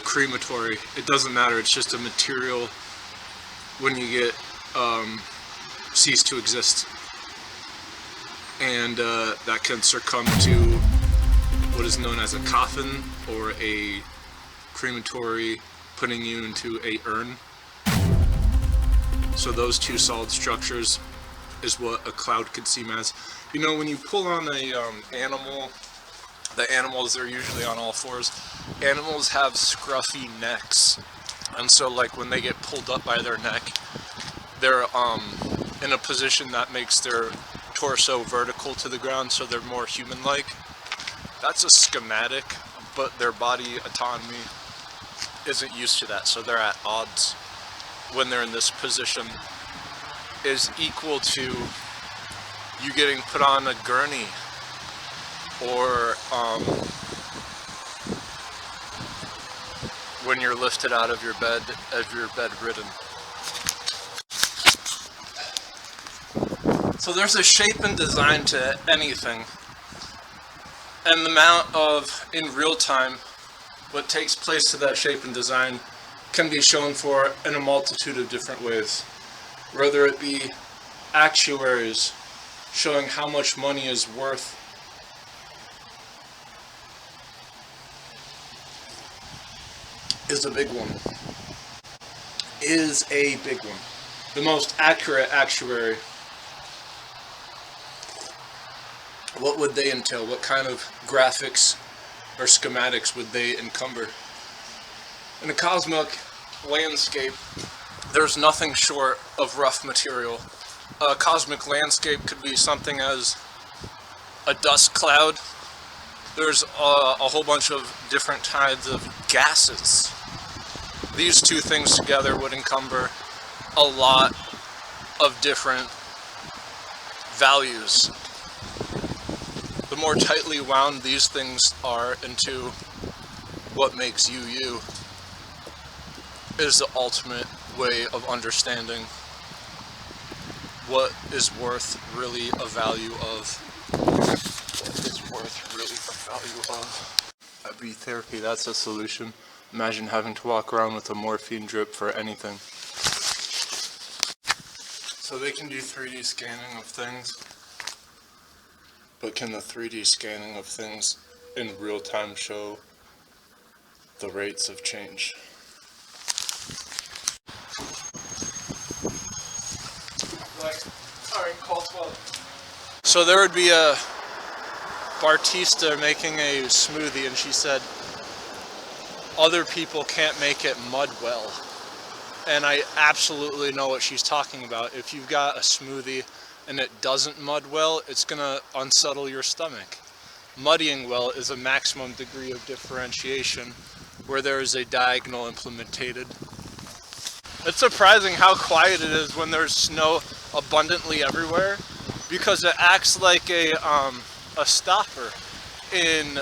crematory. It doesn't matter. It's just a material when you get cease to exist, and that can succumb to what is known as a coffin or a crematory, putting you into a urn. So those two solid structures is what a cloud could seem as. When you pull on a animal, the animals, they're usually on all fours. Animals have scruffy necks, and so like when they get pulled up by their neck, they're in a position that makes their torso vertical to the ground, so they're more human-like. That's a schematic, but their body autonomy isn't used to that, so they're at odds when they're in this position. Is equal to you getting put on a gurney, or when you're lifted out of your bed if you're bedridden. So there's a shape and design to anything, and the amount of, in real time, what takes place to that shape and design can be shown for in a multitude of different ways. Whether it be actuaries showing how much money is worth is a big one. The most accurate actuary. What would they entail? What kind of graphics or schematics would they encumber? In a cosmic landscape, there's nothing short of rough material. A cosmic landscape could be something as a dust cloud. There's a whole bunch of different kinds of gases. These two things together would encumber a lot of different values. The more tightly wound these things are into what makes you you is the ultimate way of understanding what is worth really a value of. That'd be therapy. That's a solution. Imagine having to walk around with a morphine drip for anything. So they can do 3D scanning of things, but can the 3D scanning of things in real time show the rates of change? Alright, call 12. So there would be a bartista making a smoothie, and she said, other people can't make it mud well. And I absolutely know what she's talking about. If you've got a smoothie and it doesn't mud well, it's gonna unsettle your stomach. Muddying well is a maximum degree of differentiation where there is a diagonal implemented. It's surprising how quiet it is when there's snow abundantly everywhere, because it acts like a stopper in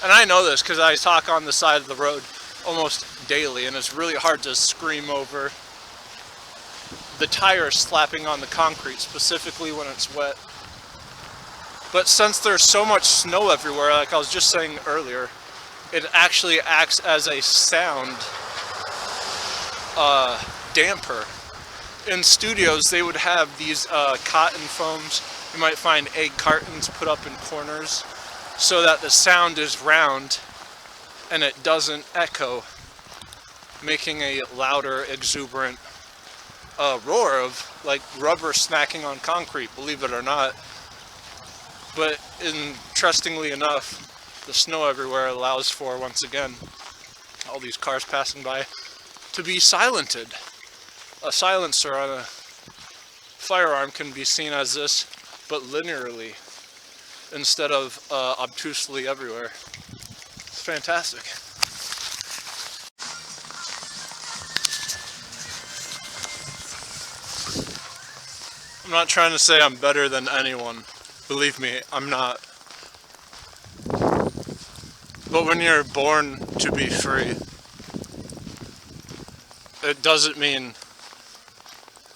and I know this because I talk on the side of the road almost daily, and it's really hard to scream over the tires slapping on the concrete, specifically when it's wet. But since there's so much snow everywhere, like I was just saying earlier, it actually acts as a sound damper. In studios, they would have these cotton foams. You might find egg cartons put up in corners so that the sound is round and it doesn't echo, making a louder, exuberant roar of like rubber smacking on concrete, believe it or not. But interestingly enough, the snow everywhere allows for, once again, all these cars passing by, to be silented. A silencer on a firearm can be seen as this, but linearly, instead of obtusely everywhere. It's fantastic. I'm not trying to say I'm better than anyone. Believe me, I'm not. But when you're born to be free, it doesn't mean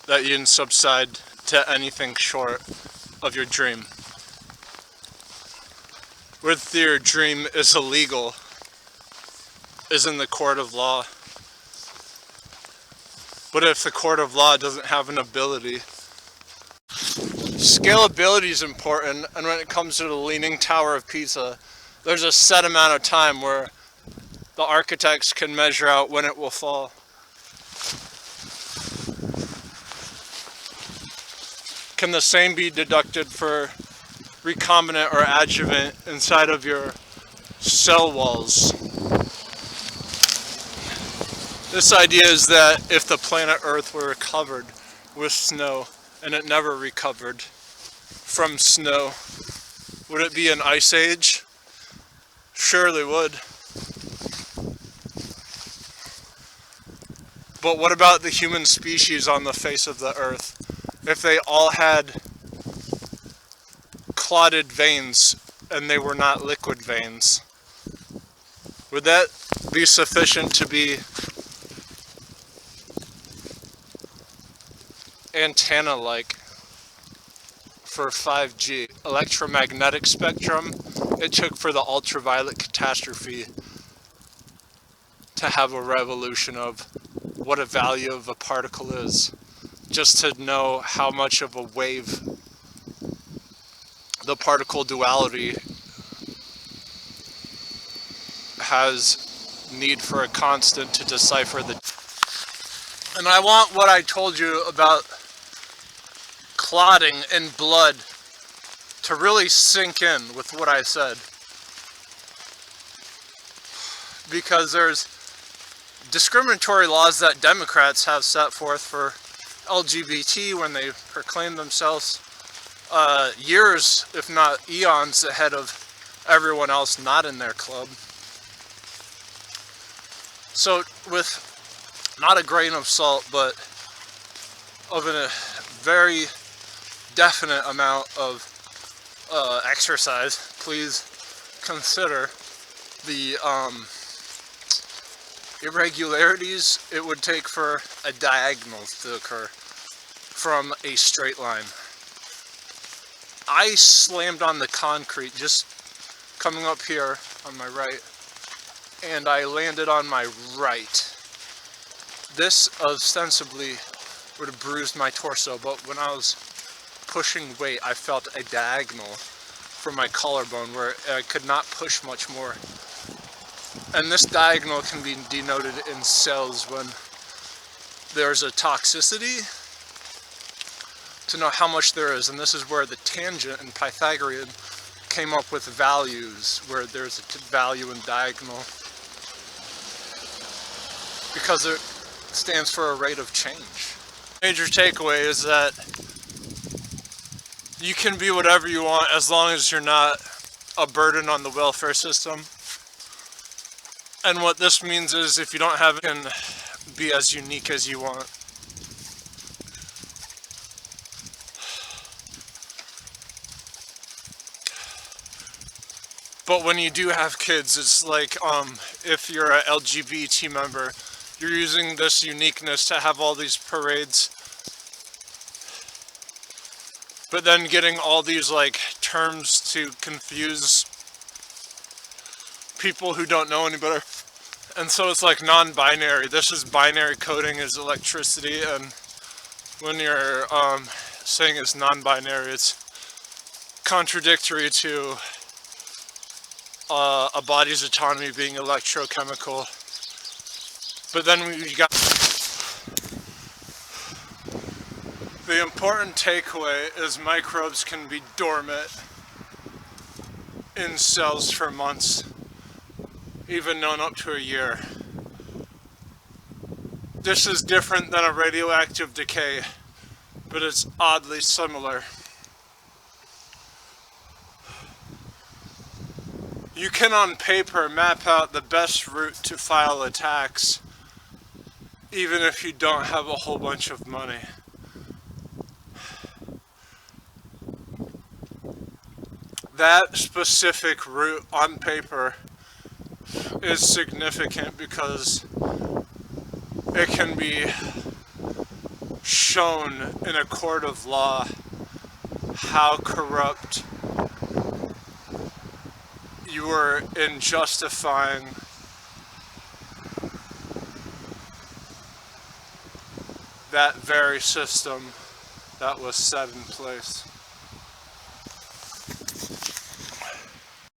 that you can subside to anything short of your dream. Whether your dream is illegal is in the court of law. But if the court of law doesn't have an ability, scalability is important. And when it comes to the Leaning Tower of Pisa, there's a set amount of time where the architects can measure out when it will fall. Can the same be deducted for recombinant or adjuvant inside of your cell walls? This idea is that if the planet Earth were covered with snow and it never recovered from snow, would it be an ice age? Surely would. But what about the human species on the face of the Earth? If they all had clotted veins and they were not liquid veins, would that be sufficient to be antenna-like for 5G? Electromagnetic spectrum it took for the ultraviolet catastrophe to have a revolution of what a value of a particle is, just to know how much of a wave the particle duality has need for a constant to decipher the. And I want what I told you about clotting in blood to really sink in with what I said, because there's discriminatory laws that Democrats have set forth for LGBT when they proclaim themselves years, if not eons, ahead of everyone else not in their club. So with not a grain of salt, but of a very definite amount of exercise, please consider the irregularities it would take for a diagonal to occur from a straight line. I slammed on the concrete just coming up here on my right, and I landed on my right. This ostensibly would have bruised my torso, but when I was pushing weight, I felt a diagonal from my collarbone where I could not push much more. And this diagonal can be denoted in cells when there's a toxicity to know how much there is. And this is where the tangent and Pythagorean came up with values, where there's a value in diagonal, because it stands for a rate of change. Major takeaway is that you can be whatever you want as long as you're not a burden on the welfare system. And what this means is if you don't have it, you can be as unique as you want. But when you do have kids, it's like if you're an LGBT member, you're using this uniqueness to have all these parades, but then getting all these like terms to confuse people who don't know any better. And so it's like non-binary. This is binary coding is electricity, and when you're saying it's non-binary, it's contradictory to a body's autonomy being electrochemical. But then we got the important takeaway is microbes can be dormant in cells for months, even known up to a year. This is different than a radioactive decay, but it's oddly similar. You can on paper map out the best route to file a tax, even if you don't have a whole bunch of money. That specific route on paper is significant because it can be shown in a court of law how corrupt you were in justifying that very system that was set in place.